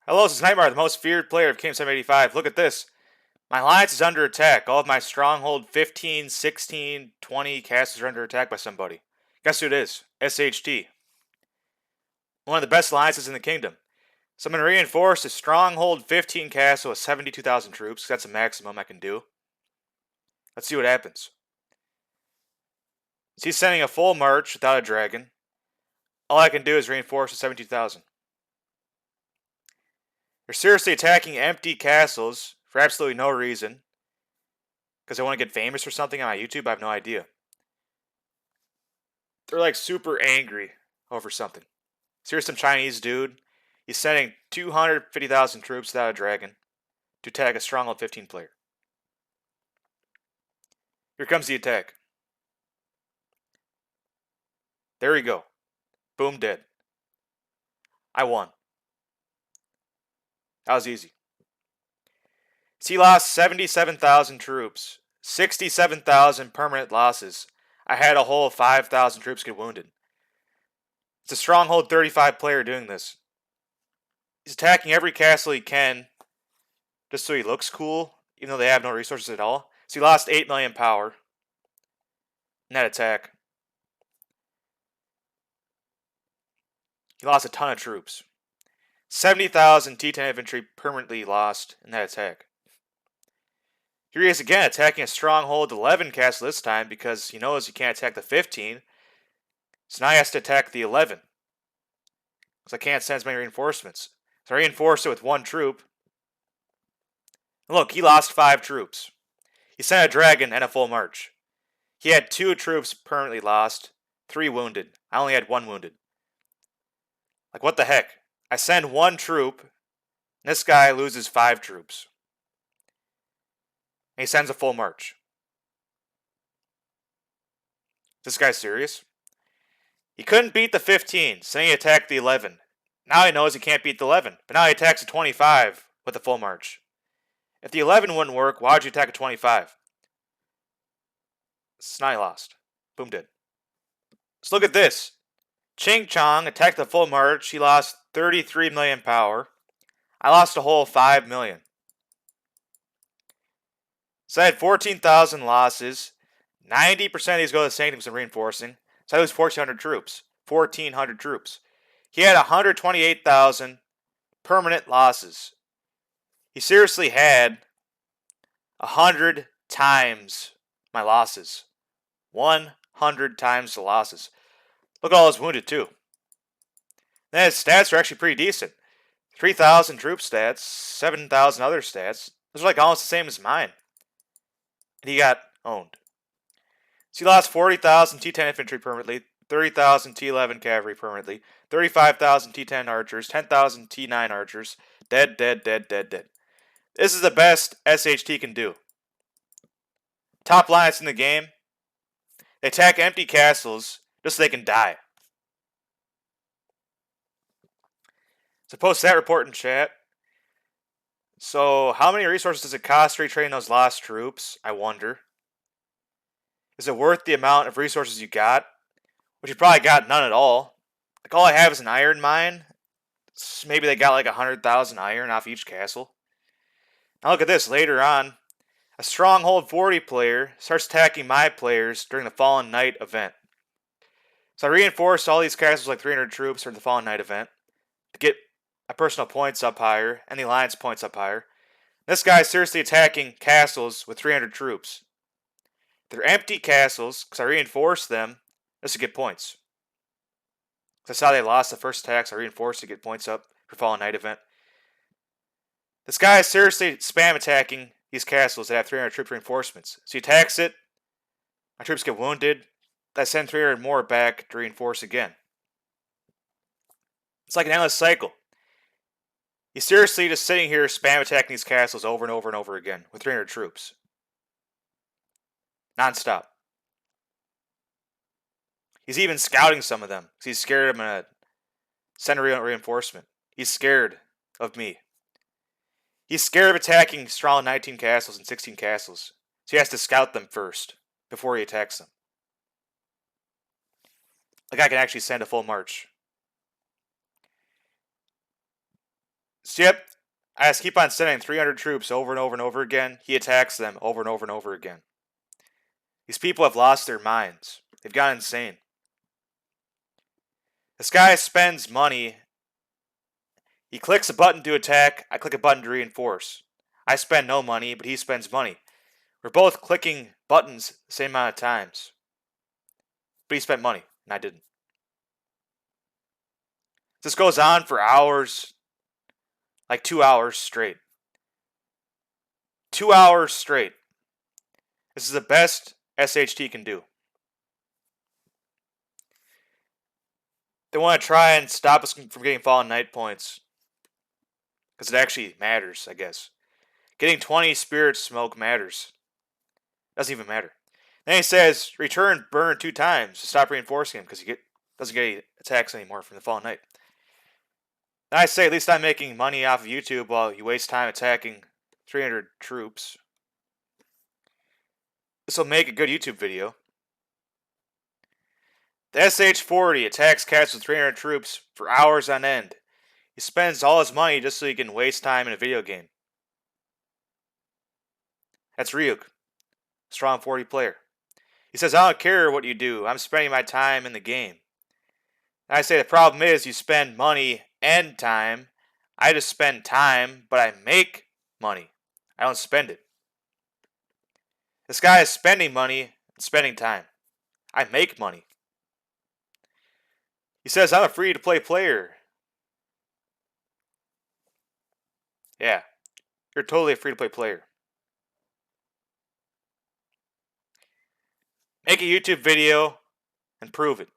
Hello, this is Nightmarr, the most feared player of Game 785. Look at this. My alliance is under attack. All of my stronghold 15, 16, 20 castles are under attack by somebody. Guess who it is? Sh40. One of the best alliances in the kingdom. So I'm going to reinforce a stronghold 15 castle with 72,000 troops. That's the maximum I can do. Let's see what happens. So he's sending a full march without a dragon. All I can do is reinforce with 72,000. They're seriously attacking empty castles for absolutely no reason. Because I want to get famous or something on my YouTube? I have no idea. They're like super angry over something. So here's some Chinese dude. He's sending 250,000 troops without a dragon to attack a stronghold 15 player. Here comes the attack. There we go. Boom, dead. I won. That was easy. So he lost 77,000 troops. 67,000 permanent losses. I had a whole 5,000 troops get wounded. It's a stronghold 35 player doing this. He's attacking every castle he can just so he looks cool, even though they have no resources at all. So he lost 8 million power in that attack. He lost a ton of troops. 70,000 T10 infantry permanently lost in that attack. Here he is again attacking a stronghold 11 castle this time because he knows he can't attack the 15. So now he has to attack the 11. Because I can't send as many reinforcements. So I reinforced it with 1 troop. And look, he lost 5 troops. He sent a dragon and a full march. He had 2 troops permanently lost, 3 wounded. I only had 1 wounded. Like, what the heck? I send 1 troop, and this guy loses 5 troops. And he sends a full march. Is this guy serious? He couldn't beat the 15, so he attacked the 11. Now he knows he can't beat the 11, but now he attacks a 25 with a full march. If the 11 wouldn't work, why would you attack a 25? So now he lost. Boom, did. So look at this. Ching Chong attacked the full march. He lost 33 million power. I lost a whole 5 million. So I had 14,000 losses. 90% of these go to the sanctums and reinforcing. So I lose 1,400 troops. 1,400 troops. He had 128,000 permanent losses. He seriously had 100 times my losses. 100 times the losses. Look at all those wounded too. Then his stats are actually pretty decent. 3,000 troop stats, 7,000 other stats. Those are like almost the same as mine. And he got owned. So he lost 40,000 T10 infantry permanently, 30,000 T11 cavalry permanently, 35,000 T10 archers, 10,000 T9 archers. Dead, dead, dead, dead, dead. This is the best SHT can do. Top alliance in the game. They attack empty castles just so they can die. So post that report in chat. So how many resources does it cost to retrain those lost troops? I wonder. Is it worth the amount of resources you got? Which you probably got none at all. Like, all I have is an iron mine. Maybe they got like 100,000 iron off each castle. Now look at this. Later on, a stronghold 40 player starts attacking my players during the Fallen Knight event. So I reinforced all these castles like 300 troops for the Fallen Knight event to get my personal points up higher and the alliance points up higher. This guy's seriously attacking castles with 300 troops. They're empty castles because I reinforced them just to get points. That's how they lost the first attacks. I reinforced to get points up for Fallen Knight event. This guy is seriously spam attacking these castles that have 300 troop reinforcements. So he attacks it. My troops get wounded. I send 300 more back to reinforce again. It's like an endless cycle. He's seriously just sitting here spam attacking these castles over and over and over again with 300 troops. Non-stop. He's even scouting some of them because he's scared I'm going to send a reinforcement. He's scared of me. He's scared of attacking strong 19 castles and 16 castles. So he has to scout them first before he attacks them. Like, I can actually send a full march. So So yep, I just keep on sending 300 troops over and over and over again. He attacks them over and over and over again. These people have lost their minds. They've gone insane. This guy spends money. He clicks a button to attack. I click a button to reinforce. I spend no money, but he spends money. We're both clicking buttons the same amount of times. But he spent money, and I didn't. This goes on for hours. Like 2 hours straight. 2 hours straight. This is the best SHT can do. They want to try and stop us from getting Fallen Knight points. Because it actually matters, I guess. Getting 20 Spirit Smoke matters. Doesn't even matter. Then he says, return burn 2 times to stop reinforcing him because he doesn't get any attacks anymore from the Fallen Knight. Then I say, at least I'm making money off of YouTube while you waste time attacking 300 troops. This will make a good YouTube video. The Sh40 attacks cats with 300 troops for hours on end. He spends all his money just so he can waste time in a video game. That's Ryuk, strong 40 player. He says, I don't care what you do. I'm spending my time in the game. And I say the problem is you spend money and time. I just spend time, but I make money. I don't spend it. This guy is spending money and spending time. I make money. He says, I'm a free-to-play player. Yeah, you're totally a free-to-play player. Make a YouTube video and prove it.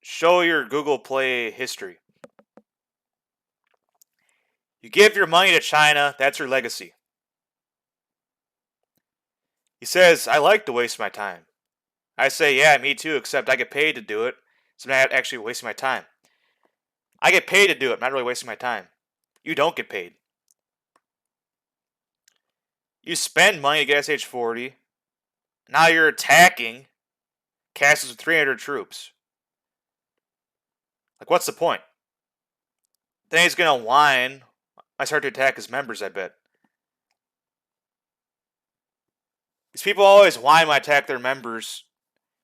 Show your Google Play history. You give your money to China, that's your legacy. He says, I like to waste my time. I say, yeah, me too, except I get paid to do it, so I'm not actually wasting my time. I get paid to do it, I'm not really wasting my time. You don't get paid. You spend money to get Sh40. Now you're attacking castles with 300 troops. Like, what's the point? Then he's gonna whine. I start to attack his members, I bet. These people always whine when I attack their members,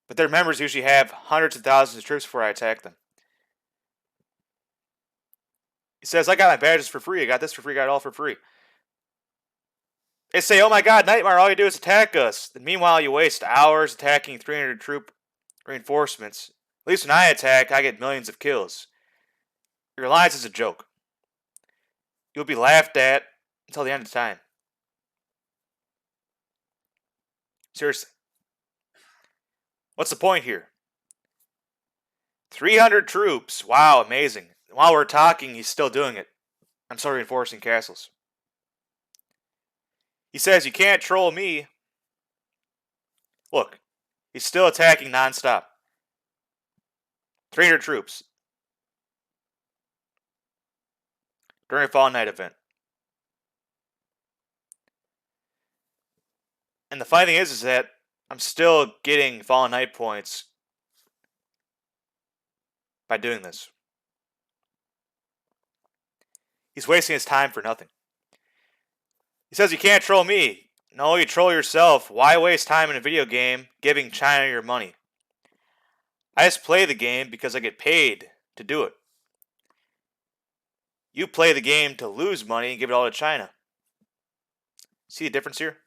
but their members usually have hundreds of thousands of troops before I attack them. He says, I got my badges for free. I got this for free. I got it all for free. They say, oh my god, nightmarr, all you do is attack us. Then meanwhile, you waste hours attacking 300 troop reinforcements. At least when I attack, I get millions of kills. Your alliance is a joke. You'll be laughed at until the end of time. Seriously. What's the point here? 300 troops. Wow, amazing. While we're talking, he's still doing it. I'm still reinforcing castles. He says, you can't troll me. Look, he's still attacking non-stop. 300 troops. During a Fallen Knight event. And the funny thing is that I'm still getting Fallen Knight points by doing this. He's wasting his time for nothing. He says you can't troll me. No, you troll yourself. Why waste time in a video game giving China your money? I just play the game because I get paid to do it. You play the game to lose money and give it all to China. See the difference here?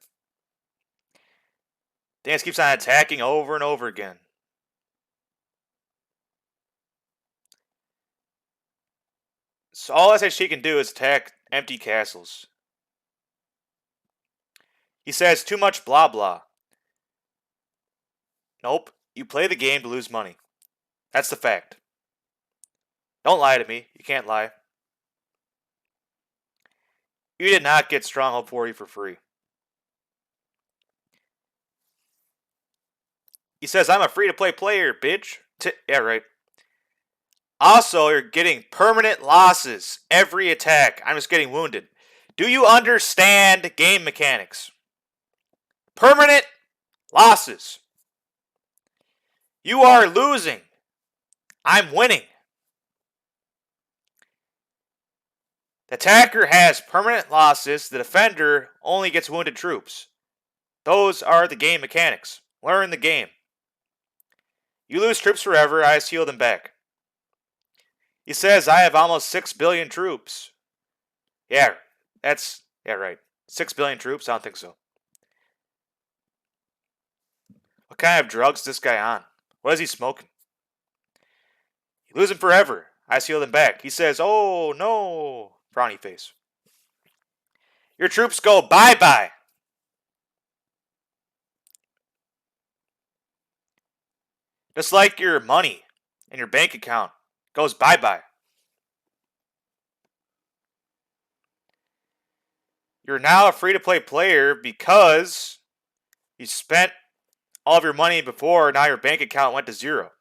Dan keeps on attacking over and over again. So all SHT can do is attack empty castles. He says too much blah blah. Nope, you play the game to lose money. That's the fact. Don't lie to me. You can't lie. You did not get Stronghold 40 for free. He says, I'm a free-to-play player, bitch. Yeah, right. Also, you're getting permanent losses every attack. I'm just getting wounded. Do you understand game mechanics? Permanent losses. You are losing. I'm winning. The attacker has permanent losses. The defender only gets wounded troops. Those are the game mechanics. Learn the game. You lose troops forever. I heal them back. He says, I have almost 6 billion troops. Yeah, right. 6 billion troops? I don't think so. What kind of drugs is this guy on? What is he smoking? You lose them forever. I heal them back. He says, oh no. Frowny face. Your troops go bye-bye. Just like your money and your bank account goes bye-bye. You're now a free-to-play player because you spent all of your money before. Now your bank account went to zero.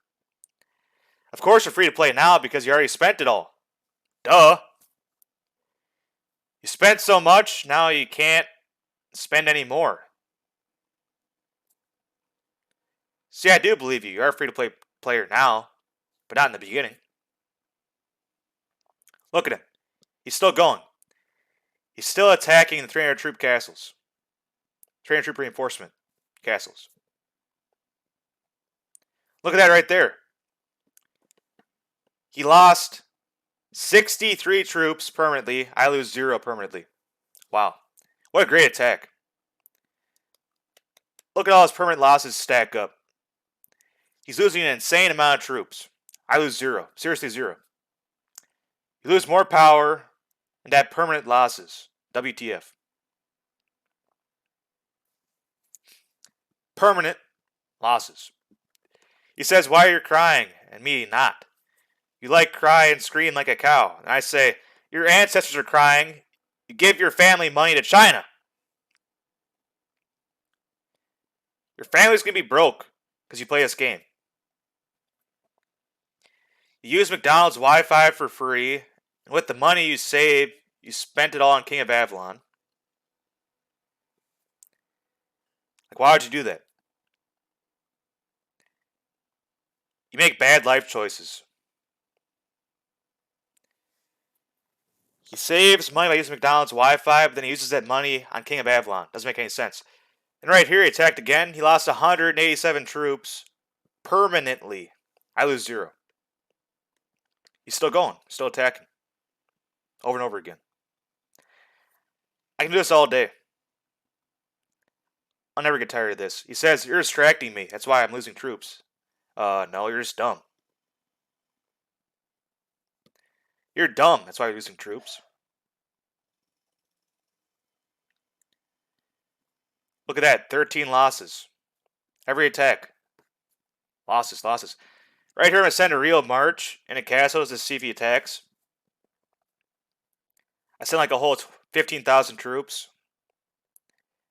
Of course you're free to play now because you already spent it all. Duh. You spent so much, now you can't spend any more. See, I do believe you. You are a free-to-play player now, but not in the beginning. Look at him. He's still going. He's still attacking the 300 troop castles. 300 troop reinforcement castles. Look at that right there. He lost 63 troops permanently. I lose 0 permanently. Wow. What a great attack. Look at all his permanent losses stack up. He's losing an insane amount of troops. I lose 0. Seriously 0. You lose more power and have permanent losses. WTF. Permanent losses. He says, why are you crying? And me not. You like cry and scream like a cow. And I say, your ancestors are crying. You give your family money to China. Your family's going to be broke because you play this game. You use McDonald's Wi-Fi for free. And with the money you saved, you spent it all on King of Avalon. Like, why would you do that? You make bad life choices. He saves money by using McDonald's Wi-Fi, but then he uses that money on King of Avalon. Doesn't make any sense. And right here, he attacked again. He lost 187 troops permanently. I lose 0. He's still going. Still attacking. Over and over again. I can do this all day. I'll never get tired of this. He says, you're distracting me. That's why I'm losing troops. No, you're just dumb. You're dumb. That's why you're losing troops. Look at that. 13 losses. Every attack. Losses, losses. Right here, I'm going to send a real march in a castle to see if he attacks. I sent like a whole 15,000 troops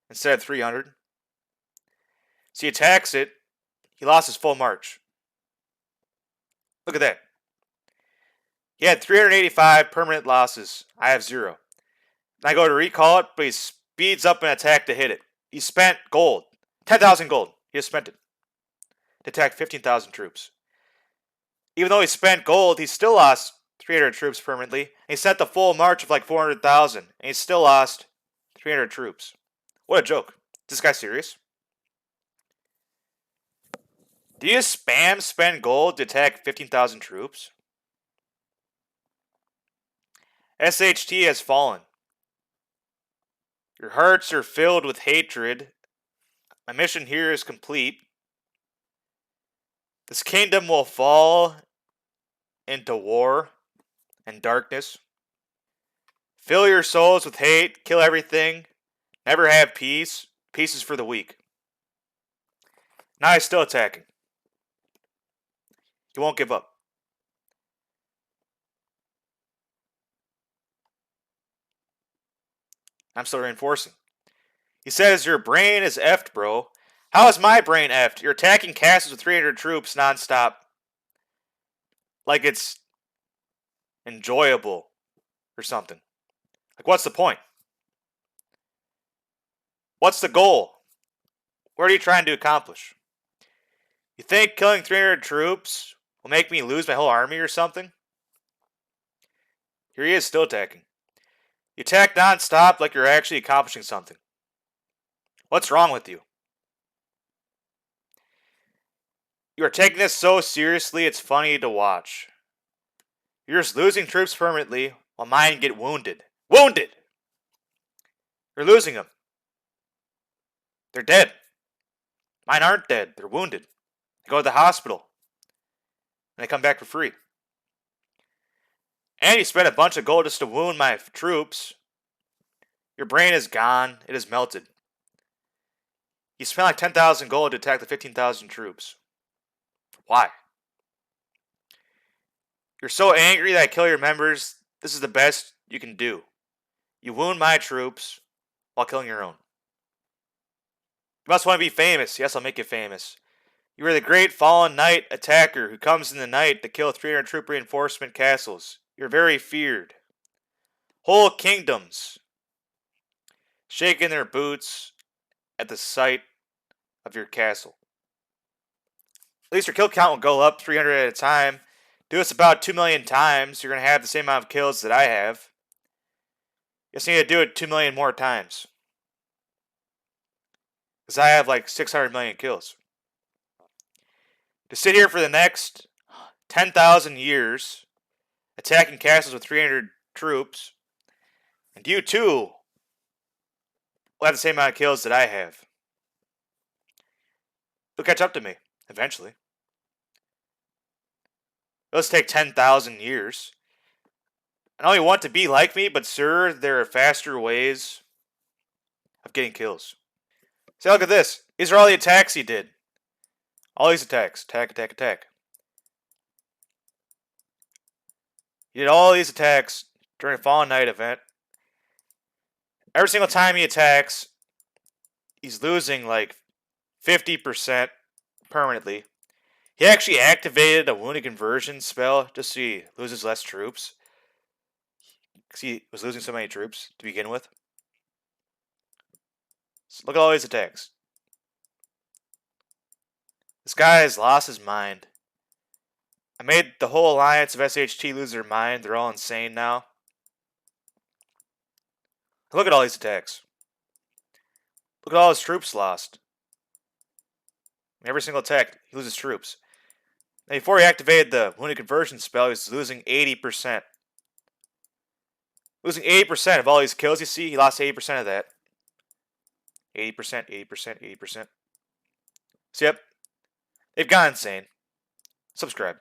instead of 300. So he attacks it. He lost his full march. Look at that. He had 385 permanent losses. I have 0. And I go to recall it, but he speeds up an attack to hit it. He spent gold. 10,000 gold. He just spent it to attack 15,000 troops. Even though he spent gold, he still lost 300 troops permanently. And he sent the full march of like 400,000. And he still lost 300 troops. What a joke. Is this guy serious? Do you spam spend gold to attack 15,000 troops? SHT has fallen. Your hearts are filled with hatred. My mission here is complete. This kingdom will fall into war and darkness. Fill your souls with hate. Kill everything. Never have peace. Peace is for the weak. Now he's still attacking. He won't give up. I'm still reinforcing. He says, your brain is effed, bro. How is my brain effed? You're attacking castles with 300 troops nonstop. Like it's enjoyable or something. Like, what's the point? What's the goal? What are you trying to accomplish? You think killing 300 troops will make me lose my whole army or something? Here he is, still attacking. You attack non-stop like you're actually accomplishing something. What's wrong with you? You are taking this so seriously it's funny to watch. You're just losing troops permanently while mine get wounded. Wounded! You're losing them. They're dead. Mine aren't dead. They're wounded. They go to the hospital. And they come back for free. And you spent a bunch of gold just to wound my troops. Your brain is gone. It is melted. You spent like 10,000 gold to attack the 15,000 troops. Why? You're so angry that I kill your members. This is the best you can do. You wound my troops while killing your own. You must want to be famous. Yes, I'll make you famous. You are the great fallen knight attacker who comes in the night to kill 300 troop reinforcement castles. You're very feared. Whole kingdoms shake in their boots at the sight of your castle. At least your kill count will go up 300 at a time. Do this about 2 million times. You're going to have the same amount of kills that I have. You just need to do it 2 million more times. Because I have like 600 million kills. To sit here for the next 10,000 years, attacking castles with 300 troops, and you too will have the same amount of kills that I have. You'll catch up to me, eventually. It'll take 10,000 years. I know you want to be like me, but sir, there are faster ways of getting kills. See, look at this. These are all the attacks he did. All these attacks. Attack, attack, attack. He did all these attacks during a Fallen Knight event. Every single time he attacks, he's losing like 50% permanently. He actually activated a wounded conversion spell just so he loses less troops. Because he was losing so many troops to begin with. So look at all these attacks. This guy has lost his mind. I made the whole alliance of SHT lose their mind. They're all insane now. Look at all these attacks. Look at all his troops lost. Every single attack, he loses troops. And before he activated the wounded conversion spell, he was losing 80%. Losing 80% of all these kills you see, he lost 80% of that. 80%, 80%, 80%. So yep, they've gone insane. Subscribe.